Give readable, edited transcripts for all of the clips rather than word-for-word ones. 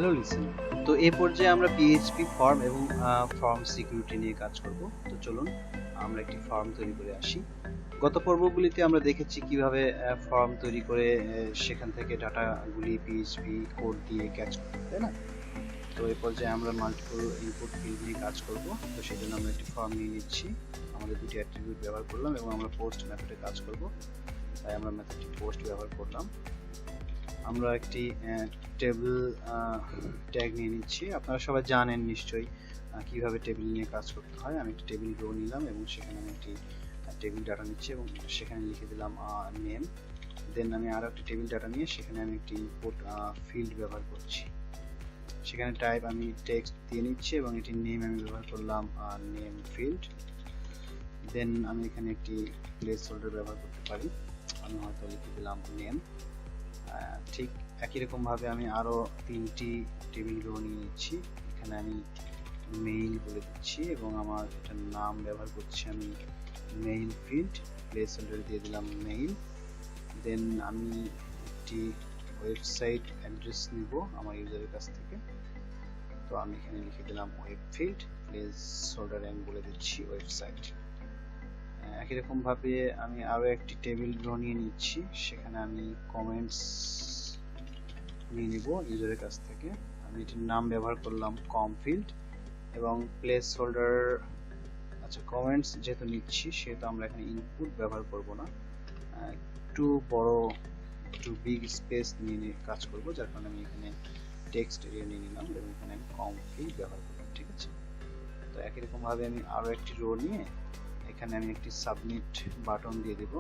Hello listener, তো এই পর্যায়ে আমরা পিএইচপি ফর্ম এবং ফর্ম সিকিউরিটি নিয়ে কাজ করব। তো চলুন আমরা একটি ফর্ম তৈরি করে আসি। গত পর্বগুলিতে আমরা দেখেছি কিভাবে ফর্ম তৈরি করে সেখান থেকে ডাটাগুলি পিএইচপি কোড দিয়ে ক্যাচ করতে, তাই না? তো এই পর্যায়ে আমরা মাল্টিপল ইনপুট ফিল্ড নিয়ে কাজ করব। তো সেই জন্য আমরা একটি ফর্ম নিয়ে নিচ্ছি, আমাদের দুটি অ্যাট্রিবিউট ব্যবহার করলাম এবং আমরা পোস্ট মেথডে কাজ করব, তাই আমরা মেথডটি পোস্ট ব্যবহার করলাম। আমরা একটি টেবিল ট্যাগ নিয়ে নিচ্ছি। আপনারা সবাই জানেন নিশ্চয়ই কিভাবে টেবিল নিয়ে কাজ করতে হয়। আমি একটি টেবিল রো নিলাম এবং সেখানে আমি একটি টেবিল ডাটা নিচ্ছি এবং সেখানে লিখে দিলাম নেম। দেন আমি আরও একটি টেবিল ডাটা নিয়ে সেখানে আমি একটি ইনপুট ফিল্ড ব্যবহার করছি। সেখানে টাইপ আমি টেক্সট দিয়ে নিচ্ছি এবং এটি নেম আমি ব্যবহার করলাম নেম ফিল্ড। দেন আমি এখানে একটি প্লেস হোল্ডার ব্যবহার করতে পারি, আমি হয়তো লিখে দিলাম নেম। ঠিক একই রকম ভাবে আমি আরো তিনটি টেবিল রো নিয়ে নিচ্ছি। এখানে আমি মেইল বলে দিচ্ছি এবং আমার এটার নাম ব্যবহার করছি আমি মেইল ফিল্ড, প্লেস হোল্ডার দিয়ে দিলাম মেইল। দেন আমি একটি ওয়েবসাইট অ্যাড্রেস নিব আমার ইউজারের কাছ থেকে, তো আমি এখানে লিখে দিলাম ওয়েব ফিল্ড, প্লেস হোল্ডার আমি বলে দিচ্ছি ওয়েবসাইট। একই রকম ভাবে আমি আরো একটি টেবিল রো নিয়ে নিচ্ছি, সেখানে আমি কমেন্টস নিয়ে নিব ইউজারের কাছ থেকে। আমি এটির নাম ব্যবহার করলাম কম ফিল্ড এবং প্লেস হোল্ডার। আচ্ছা, কমেন্টস যেহেতু নিচ্ছি সেহেতু আমরা এখানে ইনপুট ব্যবহার করব না, একটু বড় একটু বিগ স্পেস নিয়ে কাজ করব, যার কারণে আমি এখানে টেক্সট এরিয়া নিয়ে নিলাম এবং এখানে আমি কম ফিল্ড ব্যবহার করলাম। ঠিক আছে, তো একই রকম ভাবে আমি আরো একটি রো নিয়ে এখানে আমি একটি সাবমিট বাটন দিয়ে দেব।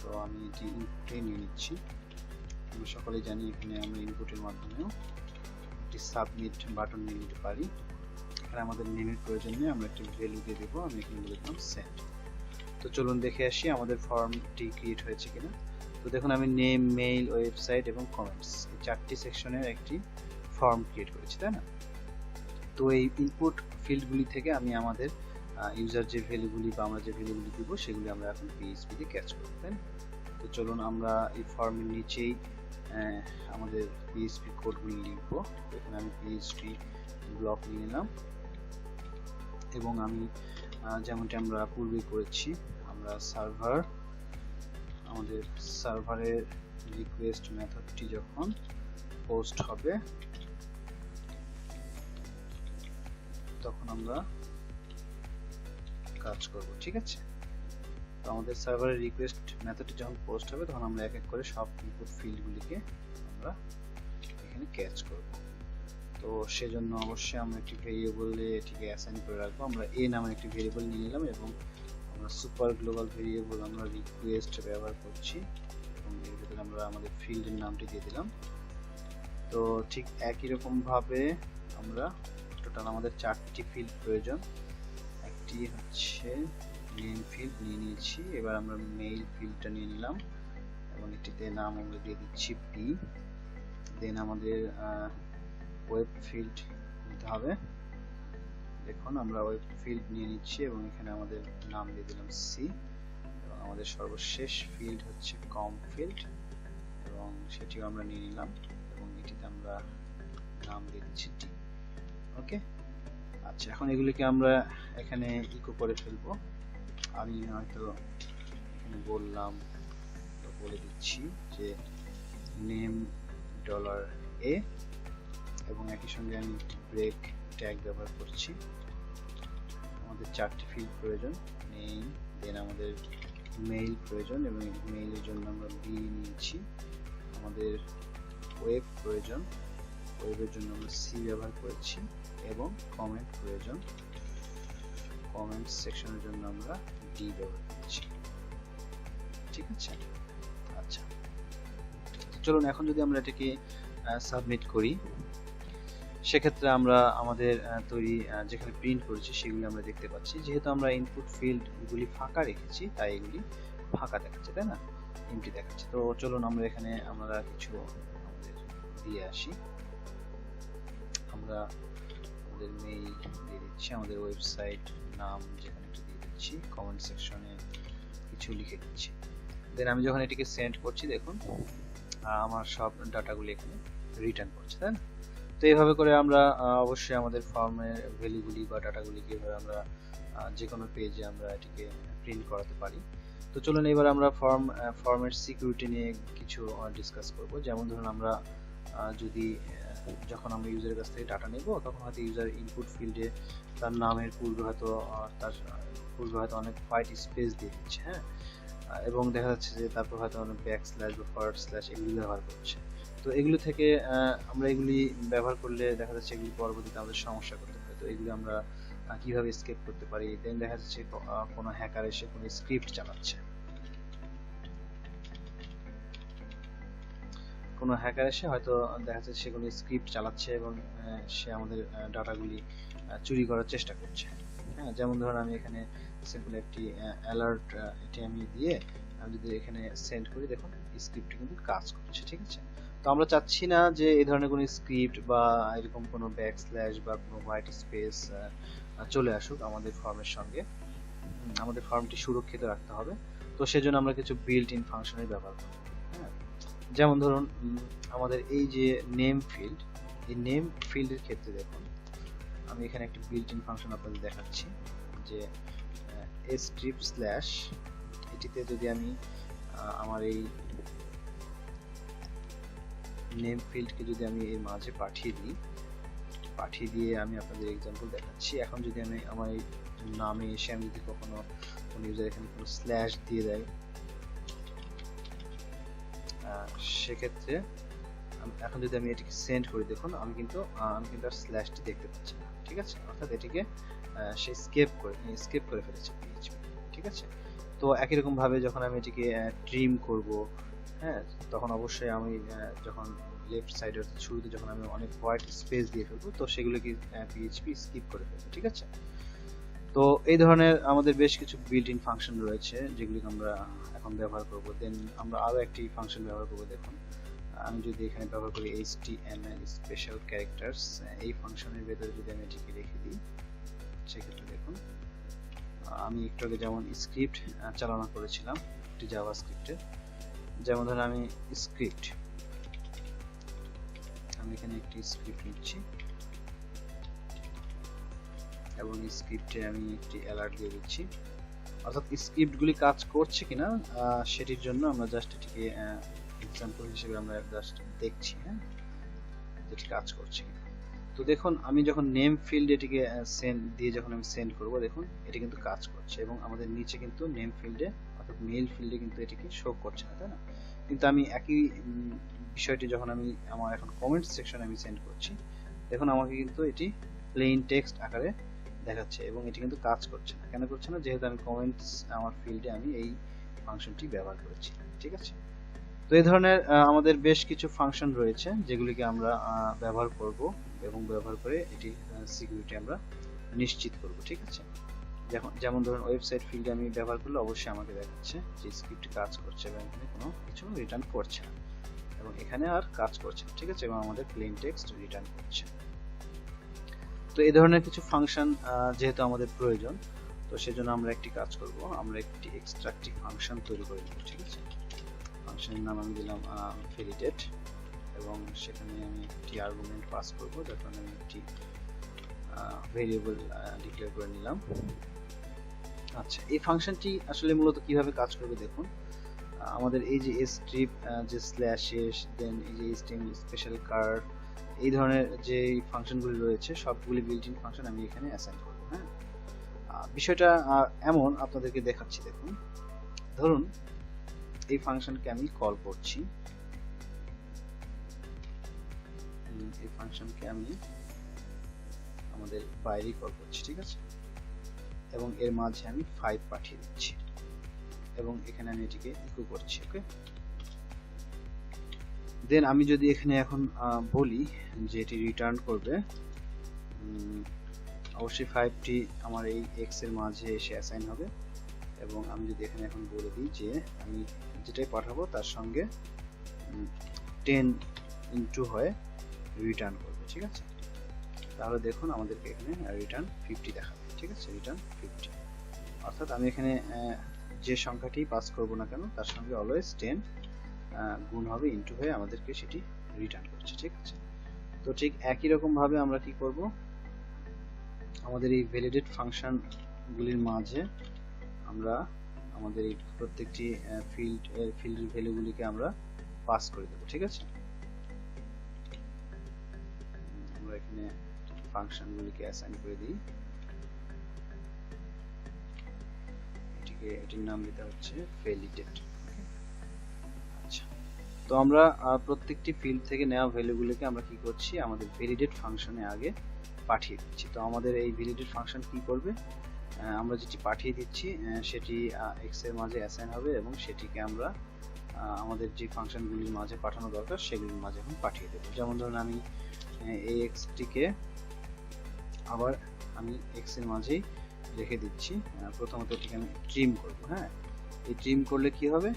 তো আমি এটি ইনপুটে নিয়ে নিচ্ছি। আমরা সকলেই জানি এখানে আমরা ইনপুটের মাধ্যমেও একটি সাবমিট বাটন নিয়ে নিতে পারি। এখানে আমাদের নেমের প্রয়োজন নেই, আমরা একটি ভ্যালু দিয়ে দেবো, আমি এখানে বলে দিলাম সেন্ড। তো চলুন দেখে আসি আমাদের ফর্মটি ক্রিয়েট হয়েছে কিনা। তো দেখুন আমি নেম, মেইল, ওয়েবসাইট এবং কমেন্টস এই চারটি সেকশনের একটি ফর্ম ক্রিয়েট করেছি, তাই না? তো এই ইনপুট ফিল্ডগুলি থেকে আমি আমাদের ইউজার যে ভ্যালুগুলি বা আমরা যে ভ্যালুগুলি দিব সেগুলি আমরা এখন পিএইচপি দিয়ে ক্যাচ করব, তাই না? তো চলুন আমরা এই ফর্মের নিচেই আমাদের পিএইচপি কোডগুলি লিখব। এখানে আমি পিএইচপি ব্লক নিয়ে নিলাম এবং আমি যেমনটি আমরা পূর্বে করেছি, আমরা আমাদের সার্ভারের রিকোয়েস্ট মেথডটি যখন পোস্ট হবে তখন আমরা কাজ করব। ঠিক আছে, তো আমাদের সার্ভারের রিকোয়েস্ট মেথডটি যখন পোস্ট হবে তখন আমরা এক এক করে সব ইনপুট ফিল্ডগুলিকে আমরা এখানে ক্যাচ করব। তো সেজন্য অবশ্যই আমরা একটি ভেরিয়েবলে এটিকে অ্যাসাইন করে রাখবো। আমরা এ নামে একটি ভেরিয়েবল নিয়ে নিলাম এবং আমরা সুপার গ্লোবাল ভেরিয়েবল আমরা রিকোয়েস্ট ব্যবহার করছি এবং এর ভিতরে আমরা আমাদের ফিল্ডের নামটি দিয়ে দিলাম। তো ঠিক একই রকম ভাবে আমরা টোটাল আমাদের চারটি ফিল্ড প্রয়োজন। একটি হচ্ছে নেম ফিল্ড নিয়ে নিয়েছি, এবার আমরা মেইল ফিল্ডটা নিয়ে নিলাম এবং এটিতে নাম আমরা দিয়ে দিচ্ছি পি। দেন আমাদের ওয়েব ফিল্ড নিতে হবে। দেখুন আমরা ওয়েব ফিল্ড নিয়ে নিচ্ছি এবং এখানে আমাদের নাম দিয়ে দিলাম সি এবং আমাদের সর্বশেষ ফিল্ড হচ্ছে কম ফিল্ড এবং সেটিও আমরা নিয়ে নিলাম এবং এটিতে আমরা নাম দিয়ে দিচ্ছি টি। ওকে, আচ্ছা, এখন এগুলিকে আমরা এখানে ইকো করে ফেলবো। আমি হয়তো এখানে বলে দিচ্ছি যে নেম $a এবং একই সঙ্গে আমি ব্রেক ট্যাগ ব্যবহার করছি। আমাদের চারটি ফিল্ড প্রয়োজন, নেম, দেন আমাদের মেইল প্রয়োজন এবং মেইলের জন্য আমরা বি নিয়েছি। আমাদের ওয়েব প্রয়োজন, ওয়েবের জন্য আমরা সি ব্যবহার করেছি এবং কমেন্ট প্রয়োজন, কমেন্ট সেকশনের জন্য আমরা ডি ব্যবহার করছি। ঠিক আছে, আচ্ছা, চলুন এখন যদি আমরা এটাকে সাবমিট করি সেক্ষেত্রে আমরা আমাদের তৈরি যেখানে প্রিন্ট করেছি সেগুলি আমরা দেখতে পাচ্ছি। যেহেতু আমরা ইনপুট ফিল্ডগুলি ফাঁকা রেখেছি তাই এগুলি ফাঁকা দেখাচ্ছে, তাই না, এমটি দেখাচ্ছে। তো চলুন আমরা এখানে আমরা কিছু আমাদের দিয়ে আসি। আমরা আমাদের মেইল দিয়ে দিচ্ছি, আমাদের ওয়েবসাইট নাম যেখানে একটু দিয়ে দিচ্ছি, কমেন্ট সেকশনে কিছু লিখে দিচ্ছি। দেন আমি যখন এটিকে সেন্ড করছি দেখুন আমার সব ডাটাগুলি এখানে রিটার্ন করছে, তাই না? তো এইভাবে করে আমরা অবশ্যই আমাদের ফর্মের ভ্যালুগুলি বা ডাটাগুলিকে এভাবে আমরা যে কোনো পেজে আমরা এটিকে প্রিন্ট করাতে পারি। তো চলুন এবার আমরা ফর্মের সিকিউরিটি নিয়ে কিছু ডিসকাস করব। যেমন ধরুন আমরা যদি যখন আমরা ইউজারের কাছ থেকে ডাটা নেব, তখন হয়তো ইউজার ইনপুট ফিল্ডে তার নামের পূর্বে হয়তো অনেক হোয়াইট স্পেস দিয়ে দিচ্ছে, হ্যাঁ, এবং দেখা যাচ্ছে যে তারপর হয়তো অনেক ব্যাকস্ল্যাশ বা ফরওয়ার্ড স্ল্যাশ এগুলি ব্যবহার করছে। তো এগুলো থেকে আমরা এগুলি ব্যবহার করলে দেখা যাচ্ছে এগুলি পরবর্তীতে আমাদের সমস্যা করতে পারে। তো এগুলি আমরা কিভাবে এসকেপ করতে পারি? দেন দেখা যাচ্ছে কোনো হ্যাকার এসে কোনো স্ক্রিপ্ট চালাচ্ছে, কোনো হ্যাকার এসে হয়তো দেখা যাচ্ছে সে কোনো স্ক্রিপ্ট চালাচ্ছে এবং সে আমাদের ডাটাগুলি চুরি করার চেষ্টা করছে, হ্যাঁ। যেমন ধরুন আমি এখানে সিম্পল একটি অ্যালার্ট এটি আমি দিয়ে আমি যদি এখানে সেন্ড করি, দেখুন স্ক্রিপ্ট কিন্তু কাজ করছে, ঠিক আছে। তো আমরা চাচ্ছি না যে এই ধরনের কোনো স্ক্রিপ্ট বা এরকম কোনো ব্যাকস্ল্যাশ বা কোনো হোয়াইট স্পেস চলে আসুক আমাদের ফর্মের সঙ্গে। আমাদের ফর্মটি সুরক্ষিত রাখতে হবে। তো সেজন্য আমরা কিছু বিল্ট ইন ফাংশনের ব্যবহার করব, হ্যাঁ। যেমন ধরুন আমাদের এই যে নেম ফিল্ড, এই নেম ফিল্ডের ক্ষেত্রে দেখুন আমি এখানে একটি বিল্ট ইন ফাংশন আপনাদের দেখাচ্ছি, যে স্ক্রিপ্ট স্ল্যাশ এটিতে যদি আমি আমার এই নেম ফিল্ডকে যদি আমি এর মাঝে পাঠিয়ে দিয়ে আমি আপনাদের এক্সাম্পল দেখাচ্ছি। এখন যদি আমি আমার এই নামে এসে আমি যদি কখনো কোনো ইউজার এখানে কোনো স্ল্যাশ দিয়ে দেয়, সেক্ষেত্রে এখন যদি আমি এটিকে সেন্ড করি, দেখুন আমি কিন্তু আর স্ল্যাশটি দেখতে পাচ্ছি না, ঠিক আছে। অর্থাৎ এটিকে সে স্কেপ করে ফেলেছে পিএইচপি, ঠিক আছে। তো একই রকম ভাবে যখন আমি এটিকে ট্রিম করব, হ্যাঁ, তখন অবশ্যই আমি যখন লেফট সাইডের শুরুতে যখন আমি অনেক হোয়াইট স্পেস দিয়ে ফেলবো, তো সেগুলোকে পিএইচপি স্কিপ করে ফেলবে, ঠিক আছে। তো এই ধরনের আমাদের বেশ কিছু বিল্ট ইন ফাংশন রয়েছে যেগুলিকে আমরা এখন ব্যবহার করব। দেন আমরা আরো একটি ফাংশন ব্যবহার করব। দেখুন আমি যদি এখানে ব্যবহার করি HTML স্পেশাল ক্যারেক্টার্স, এই ফাংশনের ভেতরে যদি আমি এটিকে রেখে দিই, সেক্ষেত্রে দেখুন আমি একটু আগে যেমন স্ক্রিপ্ট চালনা করেছিলাম একটি জাভাস্ক্রিপ্টে, যেমন ধরুন আমি এখানে একটি স্ক্রিপ্ট নিচ্ছি এবং স্ক্রিপ্টে আমি একটি অ্যালার্ট দিয়ে দিচ্ছি। অর্থাৎ স্ক্রিপ্টগুলি কাজ করছে কিনা সেটির জন্য আমরা জাস্ট এটিকে এক্সাম্পল হিসেবে আমরা জাস্ট দেখছি, হ্যাঁ, যেটি কাজ করছে কিনা। তো দেখুন আমি যখন নেম ফিল্ড এটিকে যখন আমি সেন্ড করব, দেখুন এটি কিন্তু কাজ করছে এবং আমাদের নিচে কিন্তু নেম ফিল্ডে অর্থাৎ মেইল ফিল্ডে কিন্তু এটিকে শো করছে না, তাই না? কিন্তু আমি একই বিষয়টি যখন আমি আমার এখন কমেন্টস সেকশনে আমি সেন্ড করছি, দেখুন আমাকে কিন্তু এটি প্লেন টেক্সট আকারে দেখাচ্ছে এবং এটি কিন্তু কাজ করছে না। কেন করছে না? যেহেতু আমি কমেন্টস আমার ফিল্ডে আমি এই ফাংশনটি ব্যবহার করেছি, ঠিক আছে। তো এই ধরনের আমাদের বেশ কিছু ফাংশন রয়েছে যেগুলিকে আমরা ব্যবহার করব এবং ব্যবহার করে এটি সিকিউরিটি আমরা নিশ্চিত করব, ঠিক আছে। যেমন ধরুন ওয়েবসাইট ফিল্ডে আমি ব্যবহার করলে অবশ্যই আমাকে দেখাচ্ছে যে স্ক্রিপ্ট কাজ করছে এবং এখানে কোনো কিছু রিটার্ন করছে না এবং এখানে আর কাজ করছে না, ঠিক আছে, এবং আমাদের প্লেন টেক্সট রিটার্ন করছে। তো এই ধরনের কিছু ফাংশন যেহেতু আমাদের প্রয়োজন, তো সেজন্য আমরা একটি কাজ করব, আমরা একটি এক্সট্রাক্টিভ ফাংশন তৈরি করে নেব, ঠিক আছে। ফাংশনের নাম আমি দিলাম ভ্যালিডেট এবং সেখানে আমি একটি আর্গুমেন্ট পাস করব, যখন আমি একটি ভেরিয়েবল ডিক্লেয়ার করে নিলাম। আচ্ছা, এই ফাংশনটি আসলে মূলত কিভাবে কাজ করবে দেখুন। আমাদের এই যে স্ট্রিপ, যে স্ল্যাশেস, দেন এই যে HTML স্পেশাল কার্ভ, এই ধরনের যে ফাংশনগুলি রয়েছে সবগুলি বিল্ট ইন ফাংশন আমি এখানে অ্যাসাইন করব, হ্যাঁ। বিষয়টা এমন আপনাদেরকে দেখাচ্ছি, দেখুন ধরুন এই ফাংশনকে আমি কল করছি, এই ফাংশনকে আমি আমাদের বাইরে কল করছি, ঠিক আছে, এবং এর মাঝে আমি 5 পাঠিয়ে দিচ্ছি এবং এখানে আমি এটিকে ইকো করছি, ওকে। দেন আমি যদি এখানে এখন বলি যে এটি রিটার্ন করবে, অবশ্যই 5টি আমার এই x এর মাঝে এসে অ্যাসাইন হবে এবং আমি যদি এখানে এখন বলে দিই যে আমি যেটাই পাঠাবো তার সঙ্গে 10 ইনটু হয়ে রিটার্ন করবে, ঠিক আছে। তাহলে দেখুন আমাদেরকে এখানে রিটার্ন 50 দেখাবে, ঠিক আছে, রিটার্ন 50। অর্থাৎ আমি এখানে যে সংখ্যাটি পাস করব না কেন তার সঙ্গে অলওয়েজ 10 গুণ হবে, ইনটু হয়ে আমাদেরকে সেটি রিটার্ন করছে, ঠিক আছে। তো তো ঠিক একই রকম ভাবে আমরা কি করব, আমাদের এই ভ্যালিডেট ফাংশন গুলির মাঝে আমরা আমাদের এই প্রত্যেকটি ফিল্ডের ভ্যালুগুলিকে আমরা পাস করে দেব। ঠিক আছে, আমরা এখানে ফাংশনগুলিকে অ্যাসাইন করে দিই। এটির নাম দিতে হচ্ছে ভ্যালিডেট। আচ্ছা, তো আমরা প্রত্যেকটি ফিল্ড থেকে নেওয়া ভ্যালুগুলিকে আমরা কি করছি, আমাদের ভ্যালিডেট ফাংশনে আগে পাঠিয়ে দিচ্ছি। তো আমাদের এই ভ্যালিডেট ফাংশন কি করবে, আমরা যেটি পাঠিয়ে দিচ্ছি সেটি এক্স এর মাঝে অ্যাসাইন হবে এবং সেটিকে আমরা আমাদের যে ফাংশনগুলির মাঝে পাঠানো দরকার সেগুলির মাঝে এখন পাঠিয়ে দেব। যেমন ধরুন আমি এই এক্সটিকে আবার আমি এক্স এর মাঝেই রেখে দিচ্ছি। প্রথমত এটিকে আমি ট্রিম করব। হ্যাঁ, এই ট্রিম করলে কি হবে,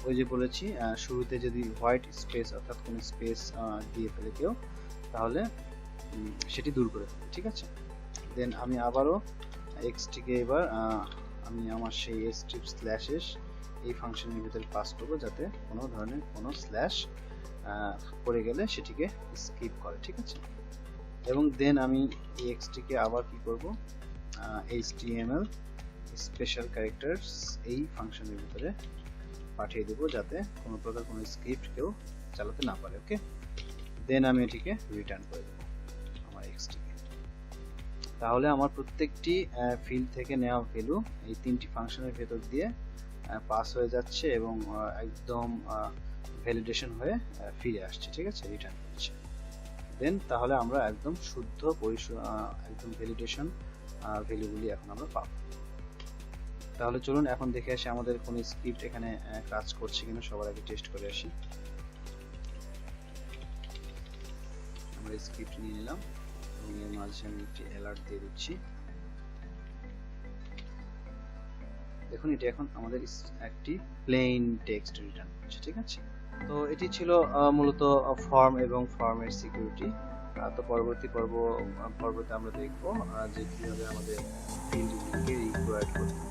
ওই যে বলেছি শুরুতে যদি হোয়াইট স্পেস অর্থাৎ কোনো স্পেস দিয়ে ফেলে কেউ, তাহলে সেটি দূর করে ফেলে। ঠিক আছে, দেন আমি আবারও এক্সটিকে এবার আমি আমার সেই স্ট্রিপ স্ল্যাশেস এই ফাংশনের ভিতরে পাস করব, যাতে কোনো ধরনের কোনো স্ল্যাশ পড়ে গেলে সেটিকে স্কিপ করে। ঠিক আছে, এবং দেন আমি এই এক্সটিকে আবার কি করব, HTML স্পেশাল ক্যারেক্টারস এই ফাংশনের ভিতরে পাঠিয়ে দেব, যাতে কোনো প্রকার কোনো স্ক্রিপ্ট কেউ চালাতে না পারে। ওকে, দেন আমি এটিকে রিটার্ন করে দেব আমার এক্সটিকে। তাহলে আমার প্রত্যেকটি ফিল্ড থেকে নেওয়া ভ্যালু এই তিনটি ফাংশনের ভেতর দিয়ে পাস হয়ে যাচ্ছে এবং একদম ভ্যালিডেশন হয়ে ফিরে আসছে। ঠিক আছে, রিটার্ন করছে। দেন তাহলে আমরা একদম শুদ্ধ একদম ভ্যালিডেশন ভ্যালুগুলি এখন আমরা পাবো। তাহলে চলুন এখন দেখে আসি আমাদের কোন স্ক্রিপ্ট এখানে কাজ করছে কিনা। সবার আগে টেস্ট করে আসি। আমরা স্ক্রিপ্ট নিয়ে নিলাম এবং এর মাঝে আমি একটি অ্যালার্ট দিয়ে দিচ্ছি। দেখুন এটা এখন আমাদের একটি প্লেন টেক্সট রিটার্ন করছে। ঠিক আছে, তো এটি ছিল মূলত ফর্ম এবং ফর্মের সিকিউরিটি। তো পরবর্তী পর্বতে আমরা দেখব যে কিভাবে আমাদের ফিল্ডগুলিকে রিকোয়ার্ড করতে